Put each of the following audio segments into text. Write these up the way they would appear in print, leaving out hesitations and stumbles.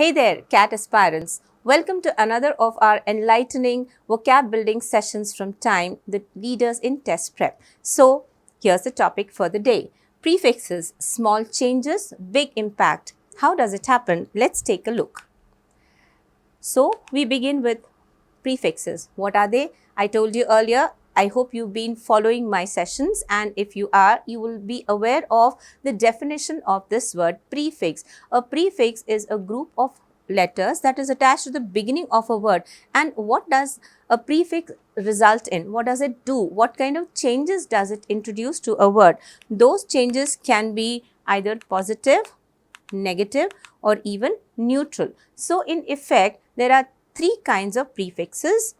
Hey there, CAT aspirants. Welcome to another of our enlightening vocab building sessions from Time, the leaders in test prep. So, here's the topic for the day. Prefixes, small changes, big impact. How does it happen? Let's take a look. So, we begin with prefixes. What are they? I told you earlier, I hope you've been following my sessions, and if you are, you will be aware of the definition of this word prefix. A prefix is a group of letters that is attached to the beginning of a word. And what does a prefix result in? What does it do? What kind of changes does it introduce to a word? Those changes can be either positive, negative, or even neutral. So, in effect, there are three kinds of prefixes: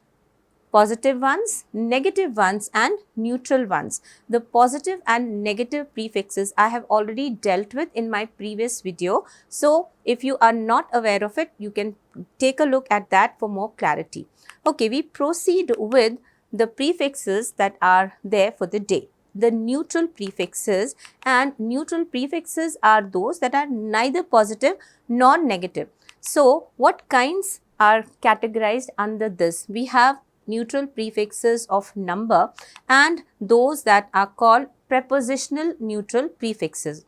positive ones, negative ones, and neutral ones. The positive and negative prefixes I have already dealt with in my previous video. So, if you are not aware of it, you can take a look at that for more clarity. Okay, we proceed with the prefixes that are there for the day. The neutral prefixes, and neutral prefixes are those that are neither positive nor negative. So, what kinds are categorized under this? We have neutral prefixes of number and those that are called prepositional neutral prefixes.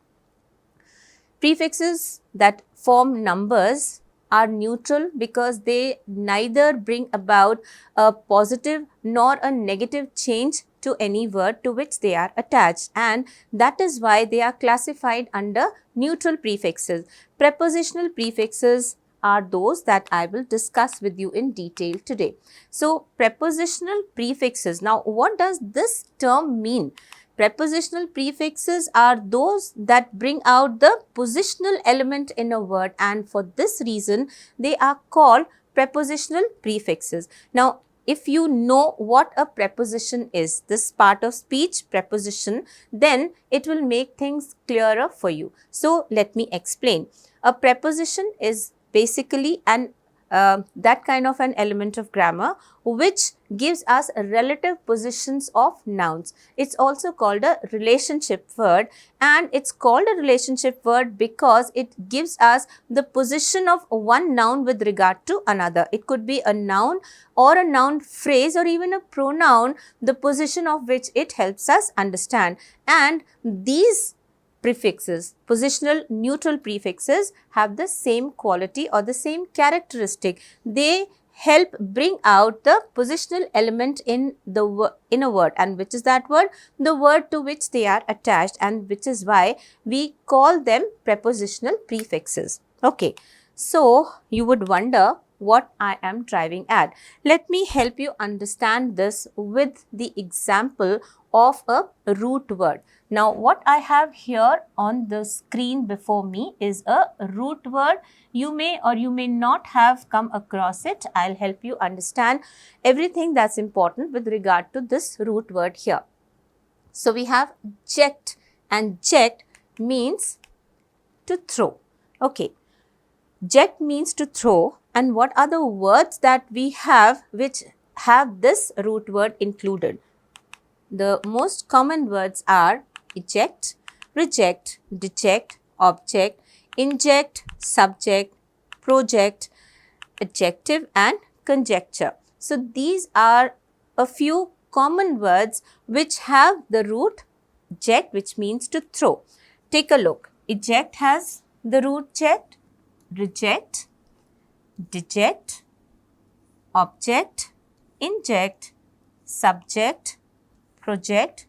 Prefixes that form numbers are neutral because they neither bring about a positive nor a negative change to any word to which they are attached, and that is why they are classified under neutral prefixes. Prepositional prefixes are those that I will discuss with you in detail today. So, prepositional prefixes. Now, what does this term mean? Prepositional prefixes are those that bring out the positional element in a word, and for this reason, they are called prepositional prefixes. Now, if you know what a preposition is, this part of speech, preposition, then it will make things clearer for you. So, let me explain. A preposition is basically that kind of an element of grammar which gives us relative positions of nouns. It's also called a relationship word, and it's called a relationship word because it gives us the position of one noun with regard to another. It could be a noun or a noun phrase or even a pronoun, the position of which it helps us understand. And these prefixes, positional neutral prefixes, have the same quality or the same characteristic. They help bring out the positional element in a word, and which is that word? The word to which they are attached, and which is why we call them prepositional prefixes. Okay, so you would wonder what I am driving at. Let me help you understand this with the example of a root word. Now, what I have here on the screen before me is a root word. You may or you may not have come across it. I'll help you understand everything that's important with regard to this root word here. So, we have ject, and ject means to throw. Okay, ject means to throw, and what are the words that we have which have this root word included? The most common words are eject, reject, deject, object, inject, subject, project, adjective, and conjecture. So, these are a few common words which have the root ject, which means to throw. Take a look. Eject has the root ject, reject, deject, object, inject, subject, project,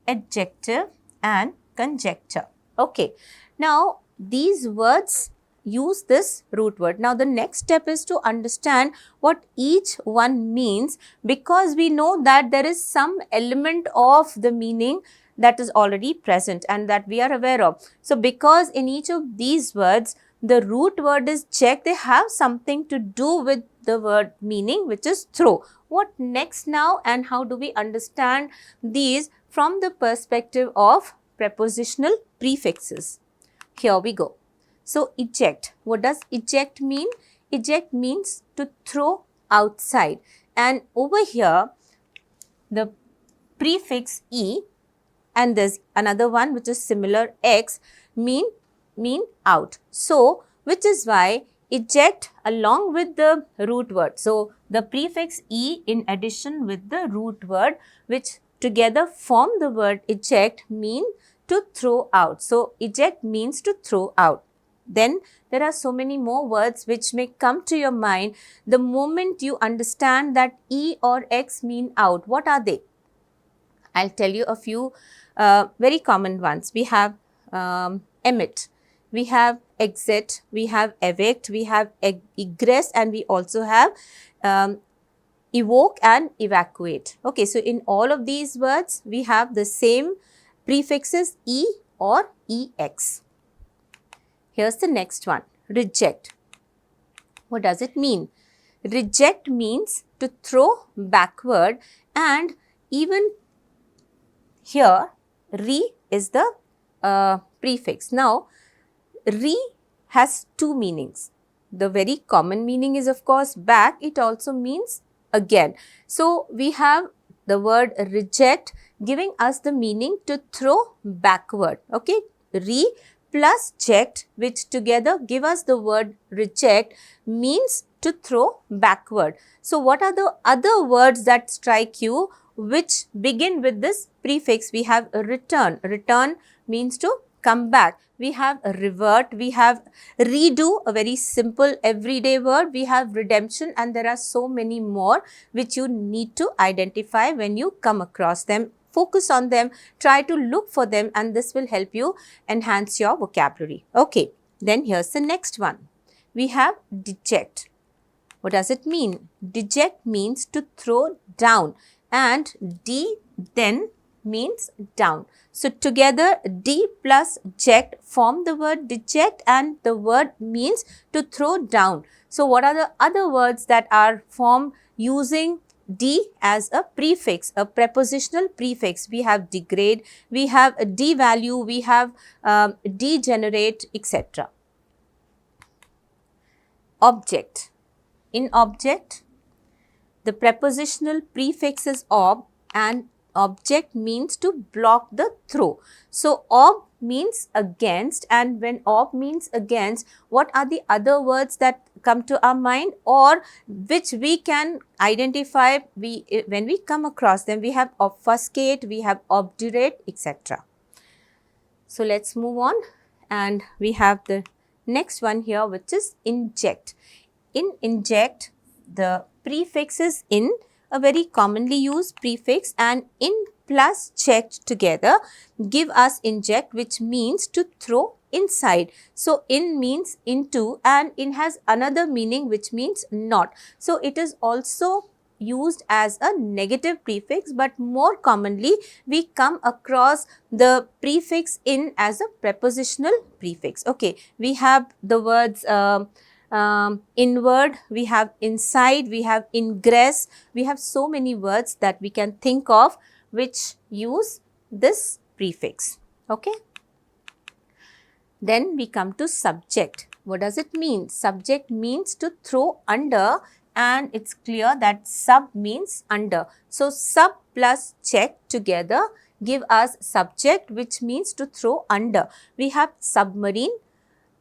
adjective, and conjecture. Okay, now these words use this root word. Now, the next step is to understand what each one means, because we know that there is some element of the meaning that is already present and that we are aware of. So, because in each of these words, the root word is check, they have something to do with the word meaning, which is throw. What next now, and how do we understand these from the perspective of prepositional prefixes? Here we go. So, eject. What does eject mean? Eject means to throw outside, and over here the prefix e and there's another one which is similar, x, mean out. So, which is why eject along with the root word. So, the prefix e in addition with the root word, which together form the word eject, mean to throw out. So, eject means to throw out. Then there are so many more words which may come to your mind the moment you understand that e or x mean out. What are they? I'll tell you a few very common ones. We have emit, we have exit, we have evict, we have egress, and we also have evoke and evacuate. Okay, so in all of these words, we have the same prefixes e or ex. Here's the next one, reject. What does it mean? Reject means to throw backward, and even here re is the prefix. Now, re has two meanings. The very common meaning is of course back, it also means again. So, we have the word reject giving us the meaning to throw backward. Okay, re plus ject, which together give us the word reject, means to throw backward. So, what are the other words that strike you which begin with this prefix? We have return. Return means to come back. We have revert, we have redo, a very simple everyday word, we have redemption, and there are so many more which you need to identify when you come across them. Focus on them, try to look for them, and this will help you enhance your vocabulary. Okay, then here's the next one. We have deject. What does it mean? Deject means to throw down, and de then means down. So, together de plus ject form the word deject, and the word means to throw down. So, what are the other words that are formed using de as a prefix, a prepositional prefix? We have degrade, we have devalue, we have degenerate, etc. Object. In object, the prepositional prefix is ob, and object means to block the throw. So, ob means against, and when ob means against, what are the other words that come to our mind or which we can identify when we come across them? We have obfuscate, we have obdurate, etc. So, let's move on, and we have the next one here, which is inject. In inject, the prefix is in, a very commonly used prefix, and in plus ject together give us inject, which means to throw inside. So, in means into, and in has another meaning which means not. So, it is also used as a negative prefix, but more commonly we come across the prefix in as a prepositional prefix. Okay, we have the words inward, we have inside, we have ingress, we have so many words that we can think of which use this prefix. Okay. Then we come to subject. What does it mean? Subject means to throw under, and it's clear that sub means under. So, sub plus check together give us subject, which means to throw under. We have submarine,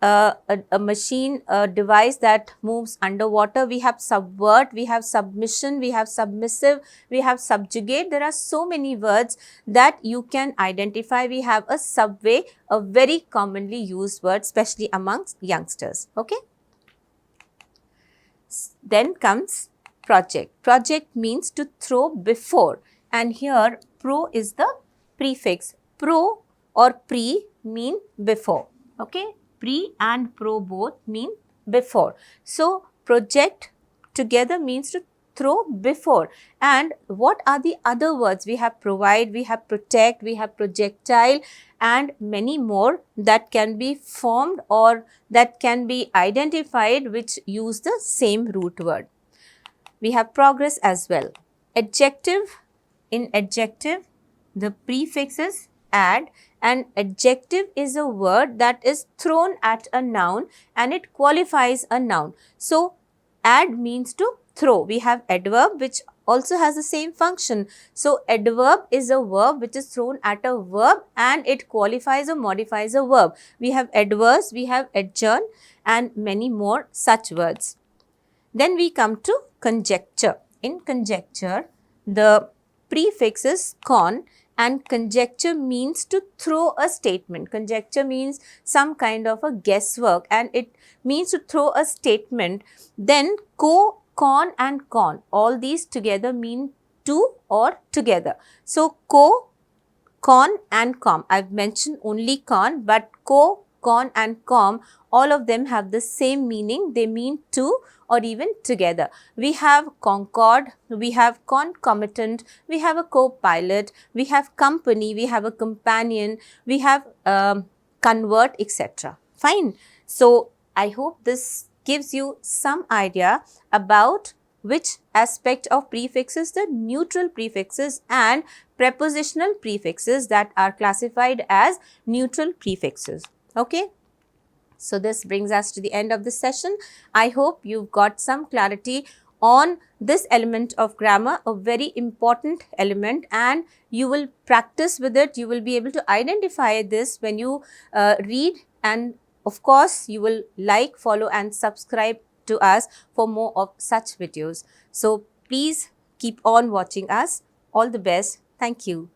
a machine, a device that moves underwater. We have subvert, we have submission, we have submissive, we have subjugate. There are so many words that you can identify. We have a subway, a very commonly used word, especially amongst youngsters. Okay. Then comes project. Project means to throw before, and here pro is the prefix. Pro or pre mean before. Okay. Pre and pro both mean before. So, project together means to throw before. And what are the other words? We have provide, we have protect, we have projectile, and many more that can be formed or that can be identified which use the same root word. We have progress as well. Adjective. In adjective, the prefix is add, and adjective is a word that is thrown at a noun and it qualifies a noun. So, add means to throw. We have adverb, which also has the same function. So, adverb is a verb which is thrown at a verb and it qualifies or modifies a verb. We have adverse, we have adjourn, and many more such words. Then we come to conjecture. In conjecture, the prefix is con, and conjecture means to throw a statement. Conjecture means some kind of a guesswork, and it means to throw a statement. Then con and con, all these together mean two or together. So con and com. I've mentioned only con, but con and com, all of them have the same meaning. They mean two or even together. We have concord, we have concomitant, we have a co-pilot, we have company, we have a companion, we have convert, etc. Fine. So I hope this gives you some idea about which aspect of prefixes, the neutral prefixes and prepositional prefixes that are classified as neutral prefixes. Okay. So this brings us to the end of this session. I hope you've got some clarity on this element of grammar, a very important element, and you will practice with it. You will be able to identify this when you read, and of course, you will like, follow and subscribe to us for more of such videos. So please keep on watching us. All the best. Thank you.